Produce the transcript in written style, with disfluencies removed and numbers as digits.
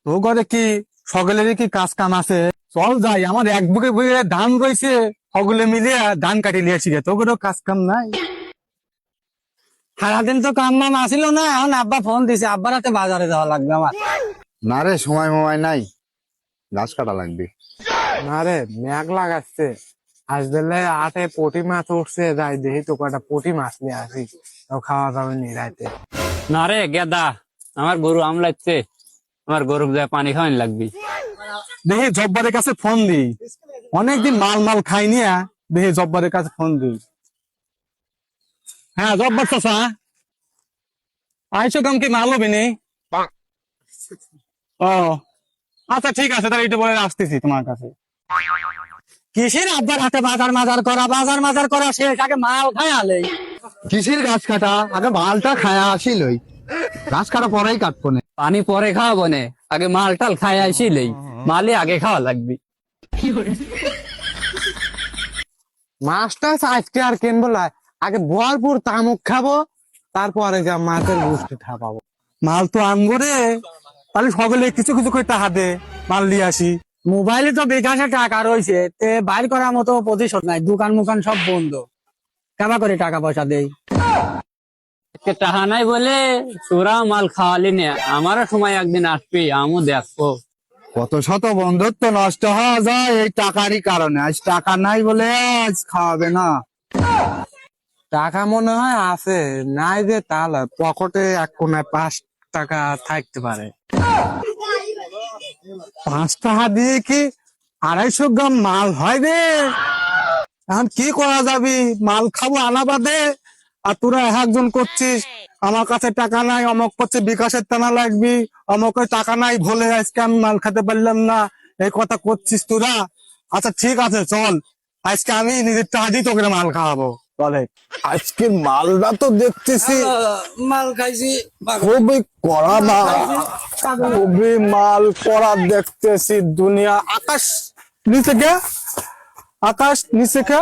তো ঘরে কি সকলেরই কি কাজ কাম আছে? চল যাই, আমার এক বুকে বুকে ধান রয়েছে, সকলে মিলে ধান কাটি নিয়েছি গে। তো ঘরেও কাজ কাম নাই? সারাদিন তো কাম নাম আসিল না, এখন আব্বা ফোন দিছে, আব্বার হাতে বাজারে যাওয়া লাগবে আমার। না রে, সময় ময় নাই, গাছ কাটা লাগবে। না রে, মেঘ লাগাচ্ছে। আজ বেলা হাটে পুঁটি মাছ উঠছে, যাই দেখি তো কটা পুঁটি মাছ নিয়ে আসি, তাও খাওয়া যাবে নি রাইতে। না রে গেদা, আমার গরু আম লাগছে, আমার গরু যায় পানি খাওয়ানি লাগবে। দেখি জব্বারের কাছে ফোন দিই, অনেকদিন মাল মাল খাইনি। দেখি জব্বারের কাছে ফোন দিই। হ্যাঁ জব্বার চাচা, আইসো কাম কি মাল হবে নি? ও আচ্ছা ঠিক আছে, তাহলে একটু বলে আসতেছি তোমার কাছে। কিসের আব্বার হাতে বাজার মাজার করা, বাজার মাজার করা শেষ, আগে মাল খাই আলে। কিসের গাছ কাটা? আগে মালটা খায়া আসিলই, গাছ কাটা পরেই কাটবো না। পানি পরে খাওয়াবো নে, আগে মাল টাল খাই আইসিলেই, মালে আগে খাওয়া লাগবে। মাছটা আজকে আর কিনবো না, আগে ভরপুর তামুক খাবো, তারপরে যা মাছের গোষ্ঠী খাপাবো। মাল তো আনবো রে, তাহলে সকলে কিছু কিছু করে টাকা দে, মাল নিয়ে আসি। মোবাইলে তো বিকাশে টাকা রয়েছে, তে বাইর করার মতো প্রতিশোধ নাই, দোকান মুকান সব বন্ধ, কেমন করে টাকা পয়সা দেই? টাকা নাই বলে তোরা মাল খাওয়ালি নে, আমারও সময় একদিন আসবি, আমও দেখবো। কত শত বন্ধুত্ব নষ্ট হওয়া যায় এই টাকারই কারণে। আজ টাকা নাই বলে আজ খাওয়াবে না। টাকা মনে হয় আছে, নাই যে তাহলে পকেটে এক কোনায় 5 টাকা থাকতে পারে। 5 টাকা দিয়ে কি 250 গ্রাম মাল হয় রে? এখন কি করা যাবি, মাল খাবো আনা বাদে, আর তোরা একজন করছিস আমার কাছে টাকা নাই, অমক করছে বিকাশের টানা লাগবি, অমক টাকা নাই বলে আজকে আমি মাল খেতে পারলাম না, এই কথা করছিস তোরা। আচ্ছা ঠিক আছে চল, আজকে আমি নিজের টাকা দিয়ে তোকে মাল খাওয়াবো। চলে, আজকের মালটা তো দেখতেছি মাল খাইছি, খুবই কড়া মাল, খুবই মাল কড়া দেখতেছি। দুনিয়া আকাশ নিচে কে, আকাশ নিচে কে।